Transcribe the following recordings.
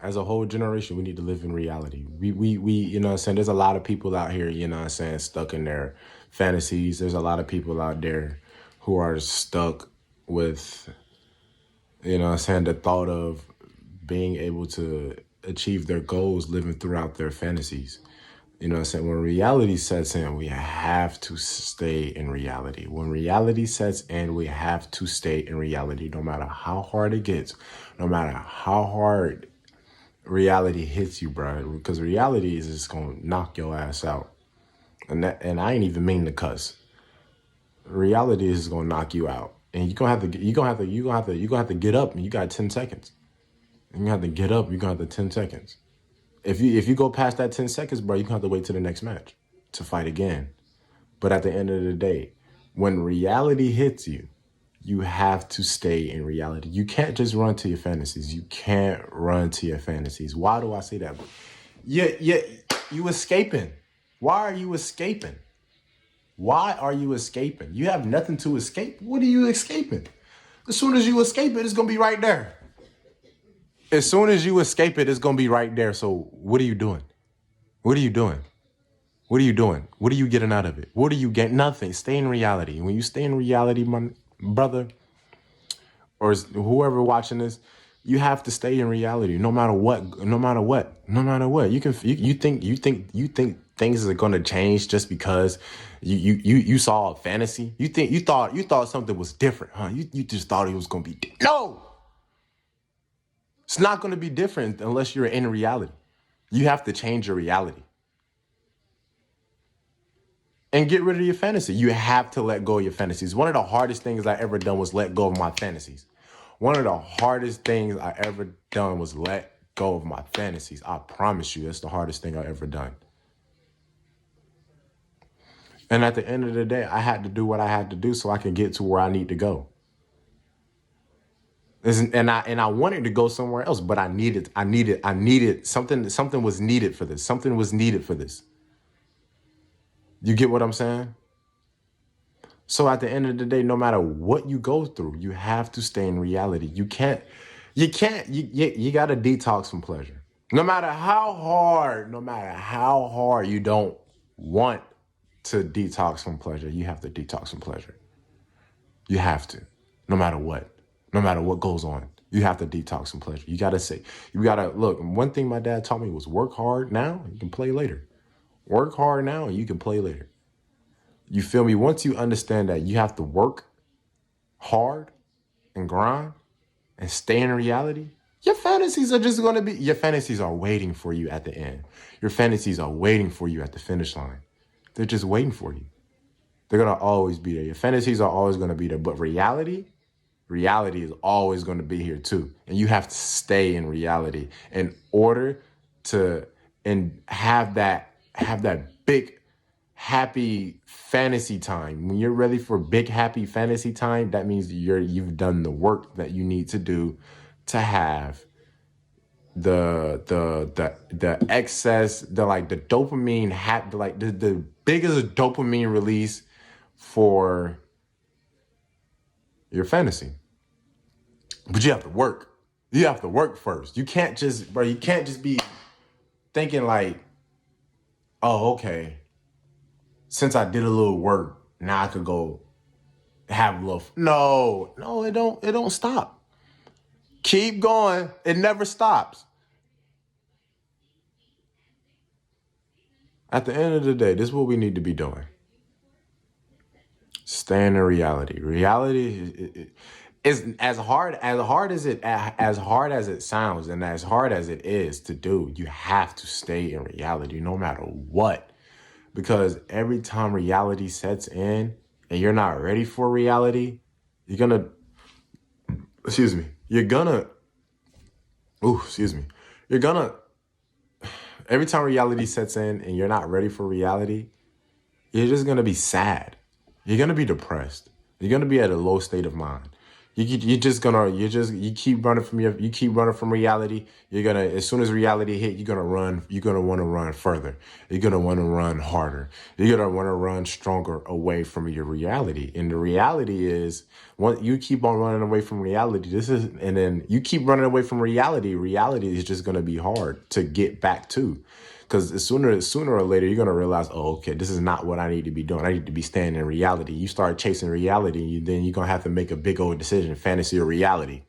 as a whole generation, we need to live in reality. You know what I'm saying? There's a lot of people out here, you know what I'm saying, stuck in their fantasies. There's a lot of people out there who are stuck with, you know what I'm saying, the thought of being able to achieve their goals living throughout their fantasies. You know what I'm saying? When reality sets in, we have to stay in reality. When reality sets in, we have to stay in reality, no matter how hard it gets, no matter how hard reality hits you, bro. Because reality is just gonna knock your ass out. And I ain't even mean to cuss. Reality is gonna knock you out. And you're gonna have to get up and you got 10 seconds. And you have to get up, you're gonna have to 10 seconds. If you go past that 10 seconds, bro, you're gonna have to wait to the next match to fight again. But at the end of the day, when reality hits you, you have to stay in reality. You can't just run to your fantasies. You can't run to your fantasies. Why do I say that? You escaping. Why are you escaping? Why are you escaping? You have nothing to escape. What are you escaping? As soon as you escape it, it's gonna be right there. As soon as you escape it, it's gonna be right there. So what are you doing? What are you doing? What are you doing? What are you getting out of it? What are you getting? Nothing. Stay in reality. When you stay in reality, my brother, or whoever watching this, you have to stay in reality, no matter what, no matter what, no matter what. You think things are gonna change just because you saw a fantasy. You thought something was different, huh? You just thought it was gonna be no. It's not gonna be different unless you're in reality. You have to change your reality. And get rid of your fantasy. You have to let go of your fantasies. One of the hardest things I ever done was let go of my fantasies. One of the hardest things I ever done was let go of my fantasies. I promise you, that's the hardest thing I ever done. And at the end of the day, I had to do what I had to do so I can get to where I need to go. And I wanted to go somewhere else, but I needed something was needed for this. Something was needed for this. You get what I'm saying? So at the end of the day, no matter what you go through, you have to stay in reality. You got to detox from pleasure. No matter how hard you don't want to detox from pleasure, you have to detox from pleasure. You have to, no matter what goes on, you have to detox from pleasure. You got to look, one thing my dad taught me was work hard now, you can play later. Work hard now and you can play later. You feel me? Once you understand that you have to work hard and grind and stay in reality, your fantasies are waiting for you at the end. Your fantasies are waiting for you at the finish line. They're just waiting for you. They're going to always be there. Your fantasies are always going to be there. But reality is always going to be here too. And you have to stay in reality in order to have that big happy fantasy time. When you're ready for big happy fantasy time, that means you've done the work that you need to do to have the excess, the dopamine the biggest dopamine release for your fantasy. But you have to work. You have to work first. You can't just be thinking like, oh, okay, since I did a little work, now I could go have a little. No, it don't stop. Keep going. It never stops. At the end of the day, this is what we need to be doing. Staying in reality. Reality is as hard as it sounds, and as hard as it is to do. You have to stay in reality no matter what. Because every time reality sets in and you're not ready for reality, you're gonna, every time reality sets in and you're not ready for reality, you're just gonna be sad. You're gonna be depressed. You're gonna be at a low state of mind. You keep running from reality. You're gonna, as soon as reality hit, you're gonna want to run further. You're gonna want to run harder. You're gonna want to run stronger away from your reality. And the reality is, once you keep on running away from reality, and then you keep running away from reality is just gonna be hard to get back to. Because sooner or later, you're going to realize, oh, okay, this is not what I need to be doing. I need to be staying in reality. You start chasing reality, then you're going to have to make a big old decision, fantasy or reality.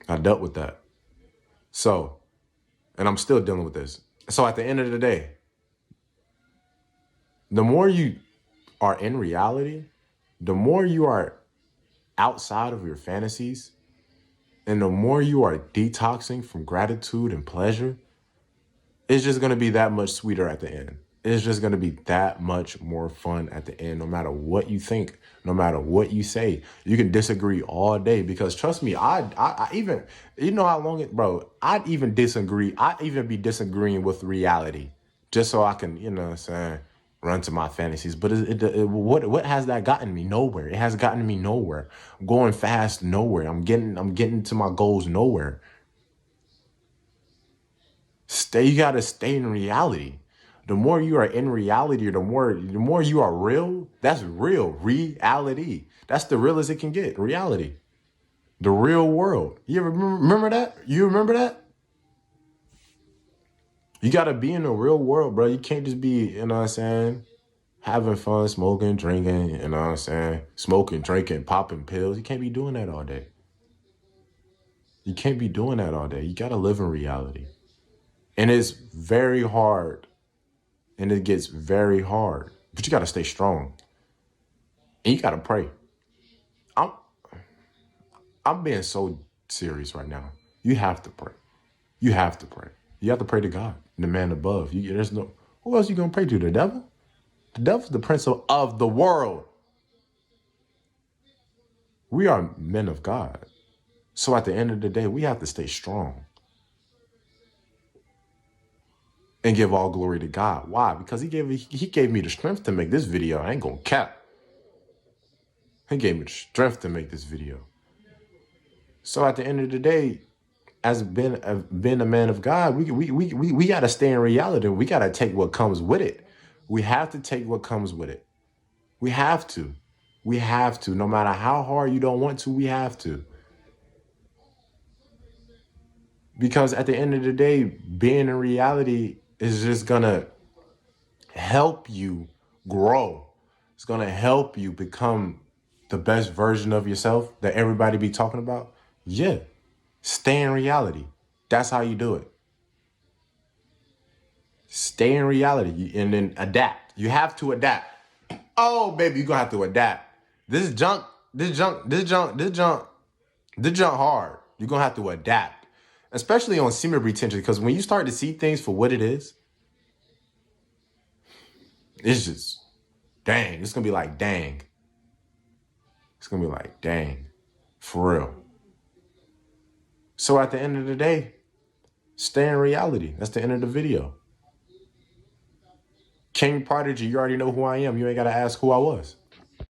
I dealt with that. So, and I'm still dealing with this. So at the end of the day, the more you are in reality, the more you are outside of your fantasies, and the more you are detoxing from gratitude and pleasure, it's just going to be that much sweeter at the end. It's just going to be that much more fun at the end, no matter what you think, no matter what you say. You can disagree all day, because trust me, I even, you know how long it, bro, I'd even disagree. I'd even be disagreeing with reality just so I can, you know what I'm saying, run to my fantasies. But what has that gotten me? Nowhere. It has gotten me nowhere. I'm going fast, nowhere. I'm getting to my goals, nowhere. You gotta stay in reality. The more you are in reality, the more you are real. That's real reality. That's the realest it can get. Reality, the real world. You ever remember that? You remember that? You gotta be in the real world, bro. You can't just be, you know what I'm saying, having fun, smoking, drinking. You know what I'm saying, smoking, drinking, popping pills. You can't be doing that all day. You can't be doing that all day. You gotta live in reality, and it's very hard. And it gets very hard, but you got to stay strong, and you got to pray. I'm I'm being so serious right now. You have to pray. You have to pray. You have to pray to God, the man above. There's no, who else you gonna pray to? The devil? The devil's the prince of the world. We are men of God, so at the end of the day, we have to stay strong and give all glory to God. Why? Because he gave me the strength to make this video. I ain't gonna cap. He gave me the strength to make this video. So at the end of the day, as being a man of God, we got to stay in reality. We got to take what comes with it. We have to take what comes with it. We have to. We have to. No matter how hard you don't want to, we have to. Because at the end of the day, being in reality is just going to help you grow. It's going to help you become the best version of yourself that everybody be talking about. Yeah. Stay in reality. That's how you do it. Stay in reality and then adapt. You have to adapt. Oh, baby, you're going to have to adapt. This junk hard. You're going to have to adapt. Especially on semen retention, because when you start to see things for what it is, it's just, dang. It's going to be like, dang. It's going to be like, dang. For real. So at the end of the day, stay in reality. That's the end of the video. King Prodigy, you already know who I am. You ain't got to ask who I was.